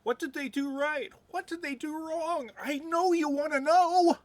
What did they do right? What did they do wrong? I know you want to know.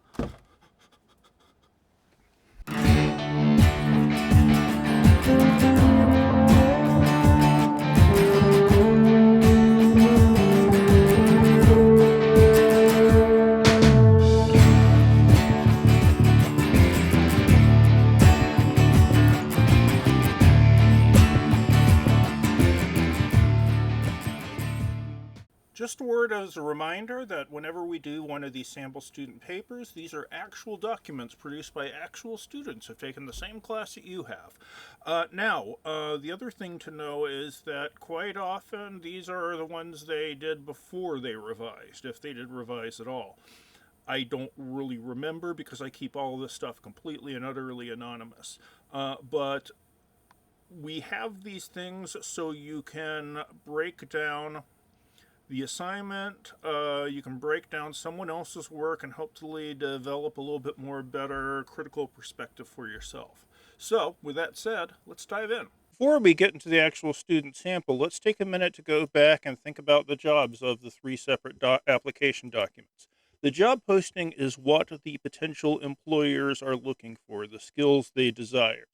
Just a word as a reminder that whenever we do one of these sample student papers, these are actual documents produced by actual students who have taken the same class that you have. The other thing to know is that quite often these are the ones they did before they revised, if they did revise at all. I don't really remember because I keep all of this stuff completely and utterly anonymous. But we have these things so you can break down the assignment. You can break down someone else's work and hopefully develop a little bit more better critical perspective for yourself. So, with that said, let's dive in. Before we get into the actual student sample, let's take a minute to go back and think about the jobs of the three separate application documents. The job posting is what the potential employers are looking for, the skills they desire.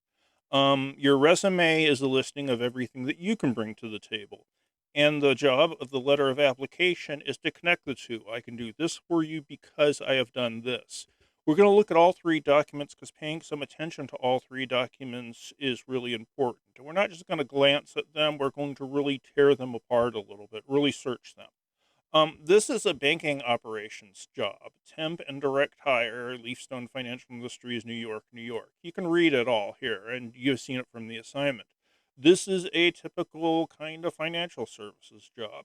Your resume is a listing of everything that you can bring to the table. And the job of the letter of application is to connect the two. I can do this for you because I have done this. We're going to look at all three documents because paying some attention to all three documents is really important. And we're not just going to glance at them, we're going to really tear them apart a little bit, really search them. This is a banking operations job, temp and direct hire, Leafstone Financial Industries, New York, New York. You can read it all here, and you've seen it from the assignment. This is a typical kind of financial services job.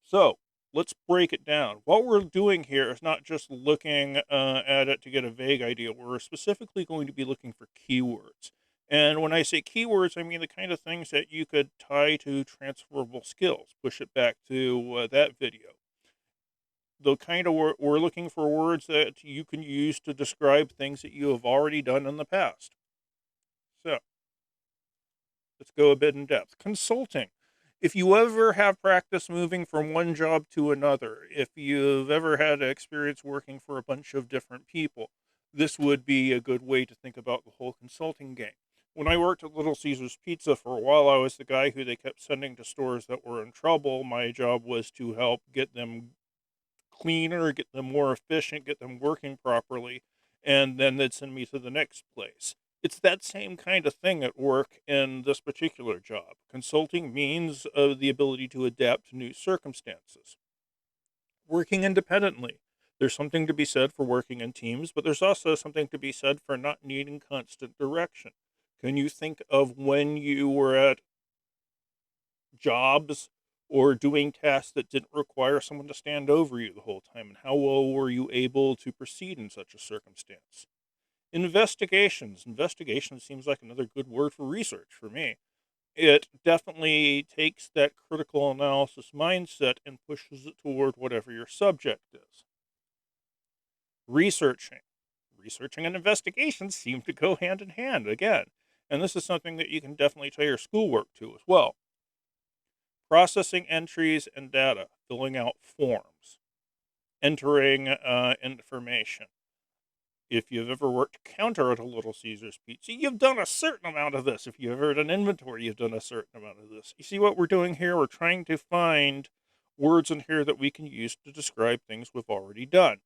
So let's break it down. What we're doing here is not just looking at it to get a vague idea. We're specifically going to be looking for keywords. And when I say keywords, I mean the kind of things that you could tie to transferable skills. Push it back to that video. The kind of we're looking for words that you can use to describe things that you have already done in the past. So let's go a bit in depth. Consulting. If you ever have practice moving from one job to another, if you've ever had experience working for a bunch of different people, this would be a good way to think about the whole consulting game. When I worked at Little Caesars Pizza for a while, I was the guy who they kept sending to stores that were in trouble. My job was to help get them cleaner, get them more efficient, get them working properly, and then they'd send me to the next place. It's that same kind of thing at work in this particular job. Consulting means the ability to adapt to new circumstances. Working independently. There's something to be said for working in teams, but there's also something to be said for not needing constant direction. Can you think of when you were at jobs or doing tasks that didn't require someone to stand over you the whole time? And how well were you able to proceed in such a circumstance? Investigations. Investigation seems like another good word for research for me. It definitely takes that critical analysis mindset and pushes it toward whatever your subject is. Researching. Researching and investigation seem to go hand in hand again. And this is something that you can definitely tie your schoolwork to as well. Processing entries and data, filling out forms, entering information. If you've ever worked counter at a Little Caesars Pizza, you've done a certain amount of this. If you've ever done inventory, you've done a certain amount of this. You see what we're doing here? We're trying to find words in here that we can use to describe things we've already done.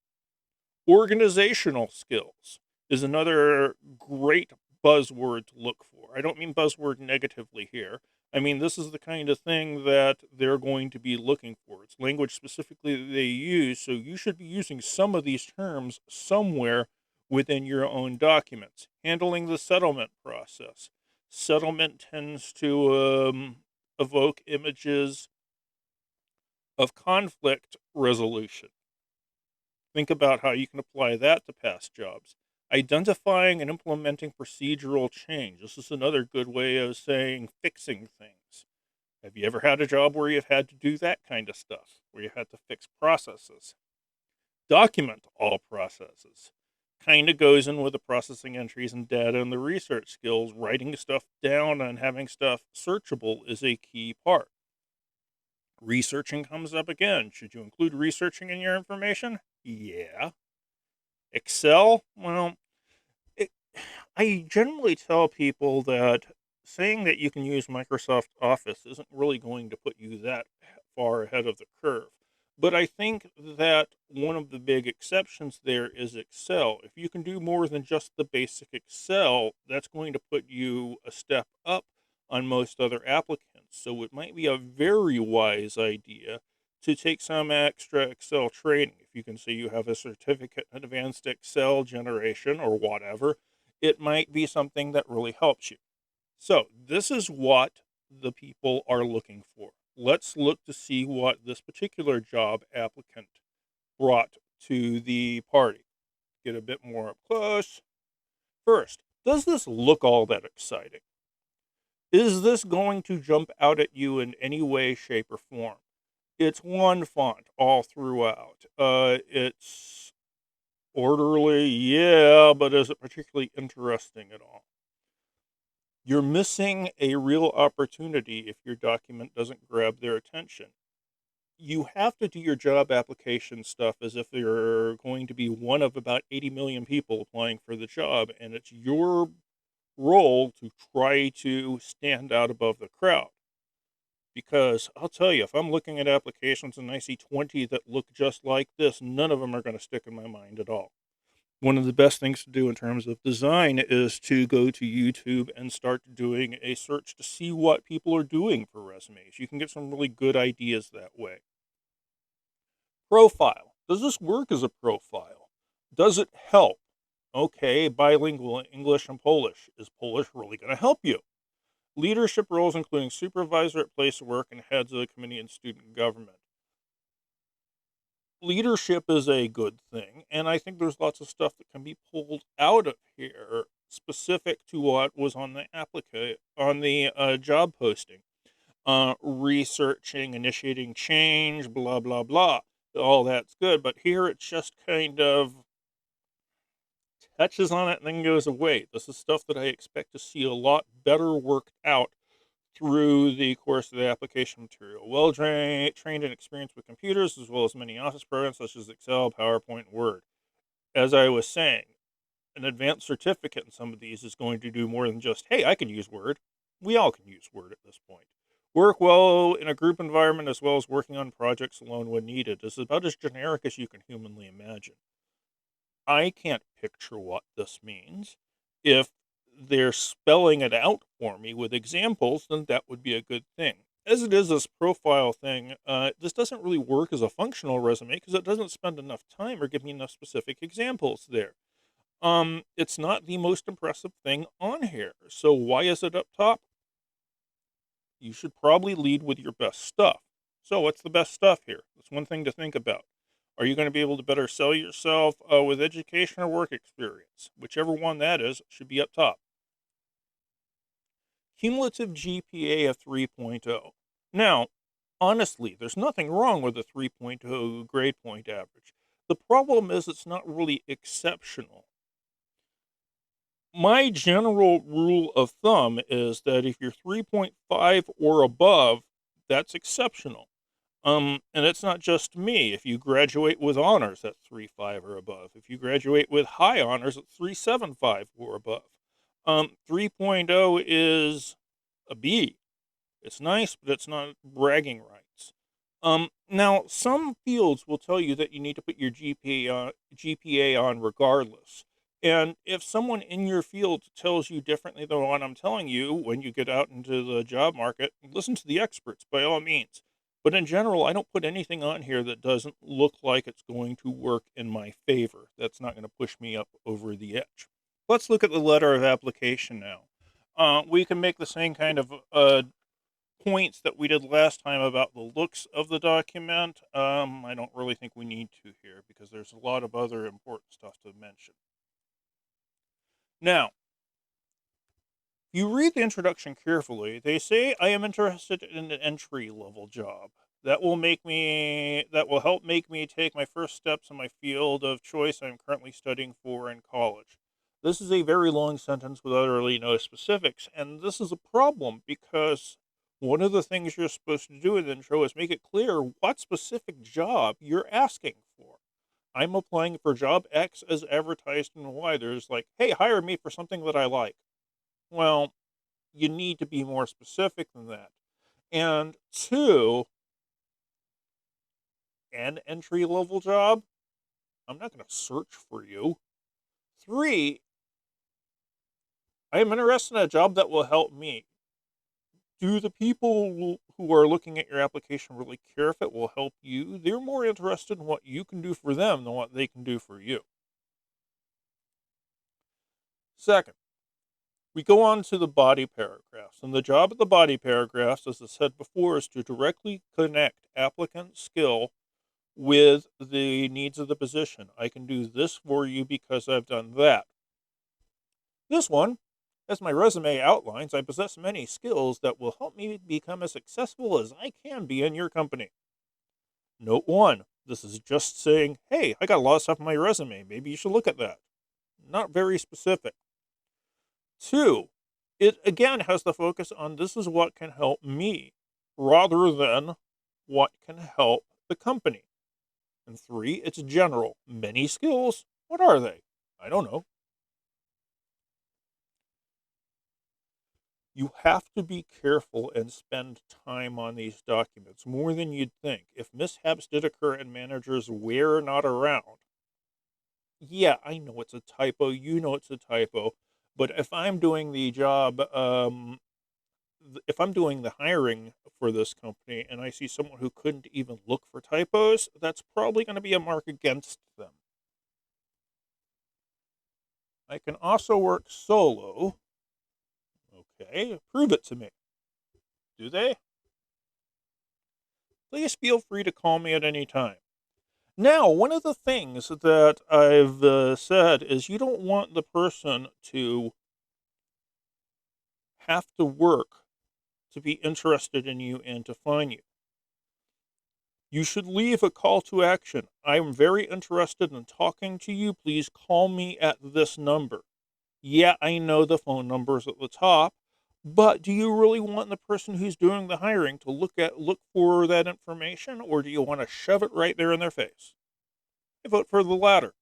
Organizational skills is another great buzzword to look for. I don't mean buzzword negatively here. I mean, this is the kind of thing that they're going to be looking for. It's language specifically that they use, so you should be using some of these terms somewhere within your own documents. Handling the settlement process. Settlement tends to evoke images of conflict resolution. Think about how you can apply that to past jobs. Identifying and implementing procedural change. This is another good way of saying fixing things. Have you ever had a job where you've had to do that kind of stuff, where you had to fix processes? Document all processes. Kind of goes in with the processing entries and data and the research skills. Writing stuff down and having stuff searchable is a key part. Researching comes up again. Should you include researching in your information? Yeah. Excel? Well, it, I generally tell people that saying that you can use Microsoft Office isn't really going to put you that far ahead of the curve. But I think that one of the big exceptions there is Excel. If you can do more than just the basic Excel, that's going to put you a step up on most other applicants. So it might be a very wise idea to take some extra Excel training. If you can say you have a certificate in advanced Excel generation or whatever, it might be something that really helps you. So, this is what the people are looking for. Let's look to see what this particular job applicant brought to the party. Get a bit more up close. First, does this look all that exciting? Is this going to jump out at you in any way, shape, or form? It's one font all throughout. It's orderly, yeah, but is it particularly interesting at all? You're missing a real opportunity if your document doesn't grab their attention. You have to do your job application stuff as if you're going to be one of about 80 million people applying for the job, and it's your role to try to stand out above the crowd. Because I'll tell you, if I'm looking at applications and I see 20 that look just like this, none of them are going to stick in my mind at all. One of the best things to do in terms of design is to go to YouTube and start doing a search to see what people are doing for resumes. You can get some really good ideas that way. Profile. Does this work as a profile? Does it help? Okay, bilingual English and Polish. Is Polish really going to help you? Leadership roles, including supervisor at place of work and heads of the committee and student government. Leadership is a good thing, and I think there's lots of stuff that can be pulled out of here specific to what was on the job posting. Researching, initiating change, blah blah blah. All that's good, but here it's just kind of touches on it and then goes away. This is stuff that I expect to see a lot better worked out through the course of the application material. Well trained and experienced with computers, as well as many office programs such as Excel, PowerPoint, and Word. As I was saying, an advanced certificate in some of these is going to do more than just, hey, I can use Word. We all can use Word at this point. Work well in a group environment as well as working on projects alone when needed is about as generic as you can humanly imagine. I can't picture what this means. If they're spelling it out for me with examples, then that would be a good thing. As it is, this profile thing, this doesn't really work as a functional resume because it doesn't spend enough time or give me enough specific examples there. It's not the most impressive thing on here. So why is it up top? You should probably lead with your best stuff. So what's the best stuff here? That's one thing to think about. Are you going to be able to better sell yourself with education or work experience? Whichever one that is should be up top. Cumulative GPA of 3.0. Now, honestly, there's nothing wrong with a 3.0 grade point average. The problem is it's not really exceptional. My general rule of thumb is that if you're 3.5 or above, that's exceptional. And it's not just me. If you graduate with honors, that's 3.5 or above. If you graduate with high honors, it's 3.75 or above. 3.0 is a B. It's nice, but it's not bragging rights. Now, some fields will tell you that you need to put your GPA on regardless. And if someone in your field tells you differently than what I'm telling you when you get out into the job market, listen to the experts by all means. But in general, I don't put anything on here that doesn't look like it's going to work in my favor. That's not going to push me up over the edge. Let's look at the letter of application now. We can make the same kind of points that we did last time about the looks of the document. I don't really think we need to here because there's a lot of other important stuff to mention. Now, you read the introduction carefully. They say I am interested in an entry level job. That will help make me take my first steps in my field of choice I'm currently studying for in college. This is a very long sentence without really no specifics, and this is a problem because One of the things you're supposed to do in the intro is make it clear what specific job you're asking for. I'm applying for job X as advertised in Y. There's like, hey, hire me for something that I like. Well, you need to be more specific than that. And two, an entry level job, I'm not going to search for you. Three, I am interested in a job that will help me. Do the people who are looking at your application really care if it will help you? They're more interested in what you can do for them than what they can do for you. Second, we go on to the body paragraphs. And the job of the body paragraphs, as I said before, is to directly connect applicant skill with the needs of the position. I can do this for you because I've done that. This one, as my resume outlines, I possess many skills that will help me become as successful as I can be in your company. Note 1. This is just saying, hey, I got a lot of stuff on my resume. Maybe you should look at that. Not very specific. 2. It again has the focus on this is what can help me rather than what can help the company. And 3, it's general. Many skills. What are they? I don't know. You have to be careful and spend time on these documents more than you'd think. If mishaps did occur and managers were not around, yeah, I know it's a typo. You know it's a typo. But if I'm doing the job, if I'm doing the hiring for this company and I see someone who couldn't even look for typos, that's probably going to be a mark against them. I can also work solo. Okay, prove it to me. Do they? Please feel free to call me at any time. Now, one of the things that I've said is you don't want the person to have to work to be interested in you and to find you. You should leave a call to action. I'm very interested in talking to you. Please call me at this number. Yeah, I know the phone number's at the top, but do you really want the person who's doing the hiring to look for that information, or do you want to shove it right there in their face? I vote for the latter.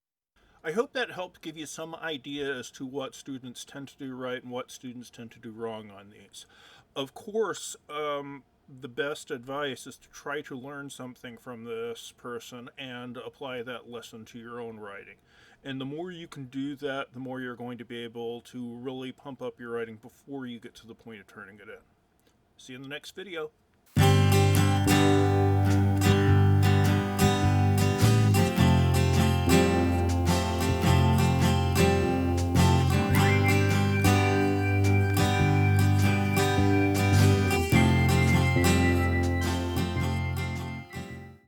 I hope that helped give you some idea as to what students tend to do right and what students tend to do wrong on these. Of course, the best advice is to try to learn something from this person and apply that lesson to your own writing. And the more you can do that, the more you're going to be able to really pump up your writing before you get to the point of turning it in. See you in the next video.